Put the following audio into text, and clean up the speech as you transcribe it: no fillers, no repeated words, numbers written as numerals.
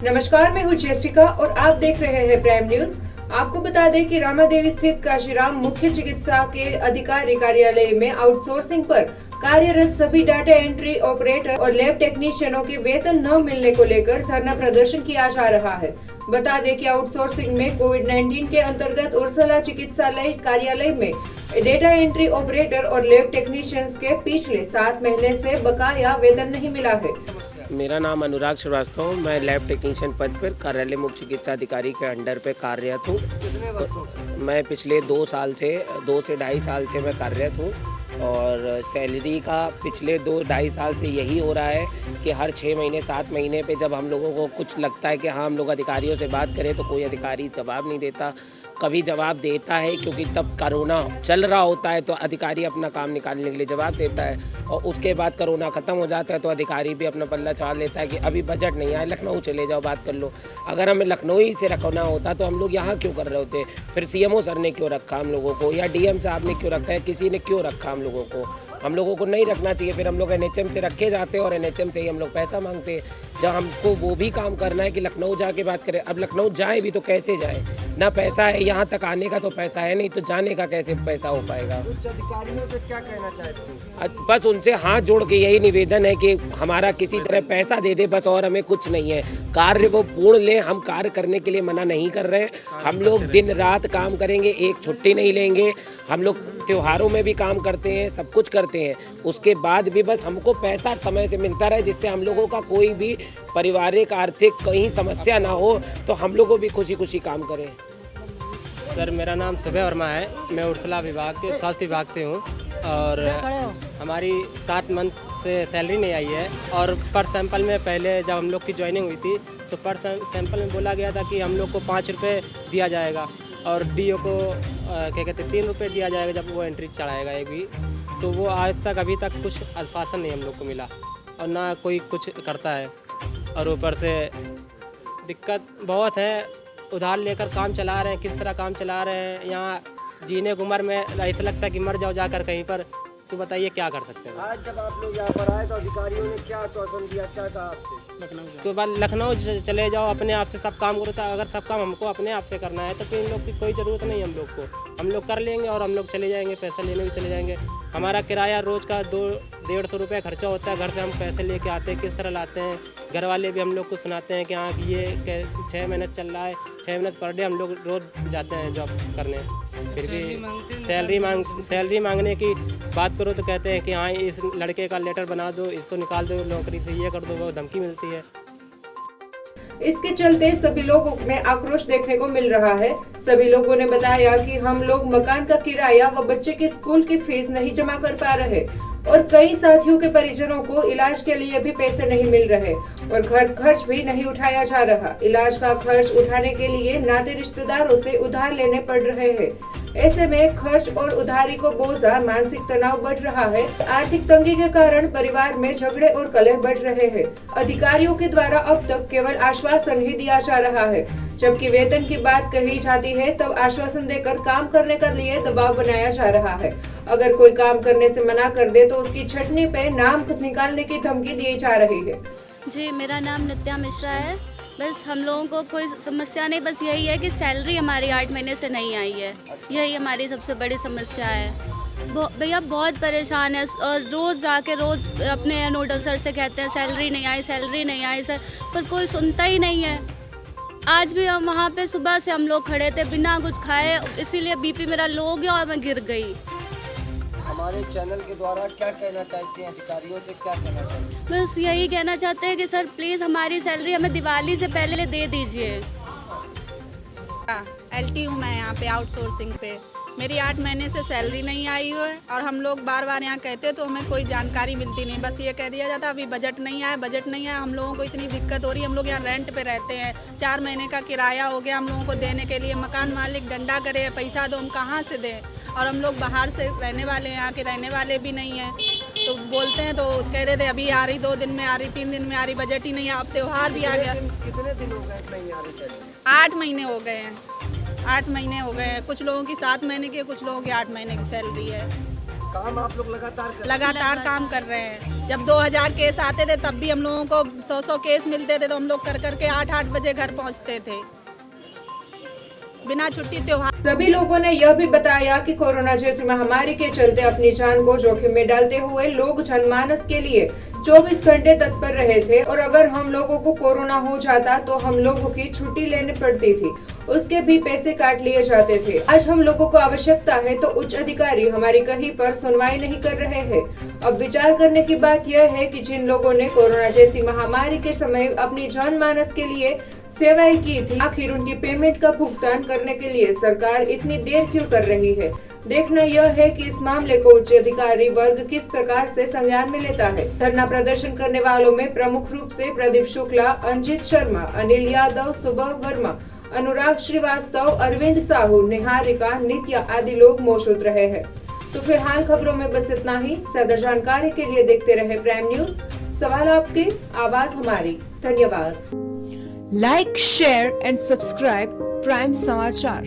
नमस्कार, मैं हूँ जयस्टिका और आप देख रहे हैं प्राइम न्यूज। आपको बता दें कि रामादेवी स्थित काशीराम मुख्य चिकित्सा के अधिकारी कार्यालय में आउटसोर्सिंग पर कार्यरत सभी डाटा एंट्री ऑपरेटर और लैब टेक्नीशियनों के वेतन न मिलने को लेकर धरना प्रदर्शन किया जा रहा है। बता दें कि आउटसोर्सिंग में कोविड-19 के अंतर्गत उर्सला चिकित्सालय कार्यालय में डेटा एंट्री ऑपरेटर और लैब टेक्नीशियंस के पिछले 7 महीने से बकाया वेतन नहीं मिला है। मेरा नाम अनुराग श्रीवास्तव, मैं लैब टेक्नीशियन पद पर कार्यालय मुख्य चिकित्सा अधिकारी के अंडर पे कार्यरत हूँ। मैं पिछले 2 से 2.5 साल से मैं कार्यरत हूँ और सैलरी का पिछले 2-2.5 साल से यही हो रहा है कि हर 6 महीने 7 महीने पे जब हम लोगों को कुछ लगता है कि हाँ हम लोग अधिकारियों से बात करें तो कोई अधिकारी जवाब नहीं देता। कभी जवाब देता है क्योंकि तब कोरोना चल रहा होता है तो अधिकारी अपना काम निकालने के लिए जवाब देता है और उसके बाद कोरोना ख़त्म हो जाता है तो अधिकारी भी अपना पल्ला चाल लेता है कि अभी बजट नहीं आया, लखनऊ चले जाओ बात कर लो। अगर हमें लखनऊ ही से रखना होता तो हम लोग यहाँ क्यों कर रहे होते? फिर सीएमओ सर ने क्यों रखा हम लोगों को, या डीएम साहब ने क्यों रखा है, किसी ने क्यों रखा हम लोगों को? हम लोगों को नहीं रखना चाहिए। फिर हम लोग एनएचएम से रखे जाते हैं और एनएचएम से ही हम लोग पैसा मांगते हैं। जब हमको वो भी काम करना है कि लखनऊ जाके बात करें, अब लखनऊ जाए भी तो कैसे जाए? ना पैसा है, यहाँ तक आने का तो पैसा है नहीं, तो जाने का कैसे पैसा हो पाएगा? उच्च अधिकारियों से क्या कहना चाहते हैं? बस उनसे हाथ जोड़ के यही निवेदन है कि हमारा किसी तरह पैसा दे दे बस, और हमें कुछ नहीं है। कार्य वो पूर्ण लें, हम कार्य करने के लिए मना नहीं कर रहे हैं। हम लोग दिन रात काम करेंगे, एक छुट्टी नहीं लेंगे। हम लोग त्योहारों में भी काम करते हैं, सब कुछ करते हैं। उसके बाद भी बस हमको पैसा समय से मिलता रहे जिससे हम लोगों का कोई भी पारिवारिक आर्थिक कहीं समस्या ना हो, तो हम लोगों भी खुशी खुशी काम करें। सर मेरा नाम सुबह वर्मा है, मैं उर्सला विभाग के स्वास्थ्य विभाग से हूँ और हमारी 7 मंथ से सैलरी नहीं आई है। और पर सैंपल में पहले जब हम लोग की ज्वाइनिंग हुई थी तो पर सैंपल में बोला गया था कि हम लोग को 5 रुपये दिया जाएगा और डीओ को क्या कहते 3 रुपये दिया जाएगा जब वो एंट्री चढ़ाएगा एक भी। तो वो आज तक अभी तक कुछ आश्वासन नहीं हम लोग को मिला और ना कोई कुछ करता है। और ऊपर से दिक्कत बहुत है, उधार लेकर काम चला रहे हैं। किस तरह काम चला रहे हैं? यहाँ जीने की उम्र में ऐसा लगता है कि मर जाओ जाकर कहीं पर। तो बताइए क्या कर सकते हैं? आज जब आप लोग यहाँ पर आए तो अधिकारियों ने क्या आश्वासन दिया, क्या कहा आपसे? तो बात लखनऊ चले जाओ, अपने आप से सब काम करो। तो अगर सब काम हमको अपने आप से करना है तो फिर इन लोग की कोई ज़रूरत नहीं हम लोग को। हम लोग कर लेंगे और हम लोग चले जाएंगे, पैसा लेने भी चले जाएंगे। हमारा किराया रोज़ का 200-150 रुपये खर्चा होता है। घर से हम पैसे लेके आते हैं, किस तरह लाते हैं? घर वाले भी हम लोग को सुनाते हैं कि हाँ ये 6 महीने चल रहा है, 6 महीने पर डे हम लोग रोज़ जाते हैं जॉब करने। फिर भी सैलरी मांगने की बात करो तो कहते हैं कि हाँ इस लड़के का लेटर बना दो, इसको निकाल दो नौकरी से, ये कर दो, वो धमकी मिलती है। इसके चलते सभी लोगों में आक्रोश देखने को मिल रहा है। सभी लोगों ने बताया कि हम लोग मकान का किराया व बच्चे की स्कूल की फीस नहीं जमा कर पा रहे और कई साथियों के परिजनों को इलाज के लिए भी पैसे नहीं मिल रहे और घर खर्च भी नहीं उठाया जा रहा। इलाज का खर्च उठाने के लिए नाते रिश्तेदारों से उधार लेने पड़ रहे हैं। ऐसे में खर्च और उधारी को बोझा, मानसिक तनाव बढ़ रहा है। आर्थिक तंगी के कारण परिवार में झगड़े और कलह बढ़ रहे हैं। अधिकारियों के द्वारा अब तक केवल आश्वासन ही दिया जा रहा है, जबकि वेतन की बात कही जाती है तब आश्वासन देकर काम करने के लिए दबाव बनाया जा रहा है। अगर कोई काम करने से मना कर दे तो उसकी छटनी पे नाम निकालने की धमकी दी जा रही है। जी, मेरा नाम नित्या मिश्रा है। बस हम लोगों को कोई समस्या नहीं, बस यही है कि सैलरी हमारी 8 महीने से नहीं आई है। यही हमारी सबसे बड़ी समस्या है। भैया बहुत परेशान है और रोज़ जाके रोज़ अपने नोडल सर से कहते हैं सैलरी नहीं आई, सैलरी नहीं आई सर, पर कोई सुनता ही नहीं है। आज भी हम वहाँ पे सुबह से हम लोग खड़े थे बिना कुछ खाए, इसीलिए बीपी मेरा लो हो गया और मैं गिर गई। हमारे चैनल के द्वारा क्या कहना चाहते हैं, अधिकारियों से क्या कहना चाहते हैं? बस यही कहना चाहते हैं कि सर प्लीज़ हमारी सैलरी हमें दिवाली से पहले दे दीजिए। LT हूँ मैं यहाँ पे आउटसोर्सिंग पे। मेरी 8 महीने से सैलरी नहीं आई है और हम लोग बार बार यहाँ कहते तो हमें कोई जानकारी मिलती नहीं। बस ये कह दिया जाता अभी बजट नहीं आया, बजट नहीं आया। हम लोगों को इतनी दिक्कत हो रही है, हम लोग यहाँ रेंट पे रहते हैं। 4 महीने का किराया हो गया हम लोगों को देने के लिए। मकान मालिक डंडा करे पैसा दो, हम कहाँ से दें? और हम लोग बाहर से रहने वाले हैं, यहाँ के रहने वाले भी नहीं हैं। तो बोलते हैं तो कह रहे थे अभी आ रही, 2 दिन में आ रही, 3 दिन में आ रही, बजट ही नहीं है। अब त्योहार भी आ गया। कितने दिन हो गए नहीं आ रही सैलरी? 8 महीने हो गए हैं। 8 महीने हो गए हैं। कुछ लोगों की 7 महीने की, कुछ लोगों की 8 महीने की सैलरी है। काम आप लोग लगातार काम कर रहे हैं। जब 2000 केस आते थे तब भी हम लोगों को 100 केस मिलते थे, तो हम लोग कर करके 8 बजे घर पहुंचते थे बिना छुट्टी त्योहार। सभी लोगों ने यह भी बताया कि कोरोना जैसी महामारी के चलते अपनी जान को जोखिम में डालते हुए लोग जनमानस के लिए 24 घंटे तत्पर रहे थे, और अगर हम लोगों को कोरोना हो जाता तो हम लोगों की छुट्टी लेनी पड़ती थी, उसके भी पैसे काट लिए जाते थे। आज हम लोगों को आवश्यकता है तो उच्च अधिकारी हमारी कहीं पर सुनवाई नहीं कर रहे हैं। अब विचार करने की बात यह है कि जिन लोगों ने कोरोना जैसी महामारी के समय अपनी जनमानस के लिए सेवाएं की थी, आखिर उनकी पेमेंट का भुगतान करने के लिए सरकार इतनी देर क्यों कर रही है। देखना यह है कि इस मामले को उच्च अधिकारी वर्ग किस प्रकार से संज्ञान में लेता है। धरना प्रदर्शन करने वालों में प्रमुख रूप से प्रदीप शुक्ला, अंजित शर्मा, अनिल यादव, सुबह वर्मा, अनुराग श्रीवास्तव, अरविंद साहू, निहारिका, नित्या आदि लोग मौजूद रहे हैं। तो फिलहाल खबरों में बस इतना ही। ज्यादा जानकारी के लिए देखते रहे प्राइम न्यूज। सवाल आपके, आवाज हमारी। धन्यवाद। Like, share and subscribe Prime Samachar.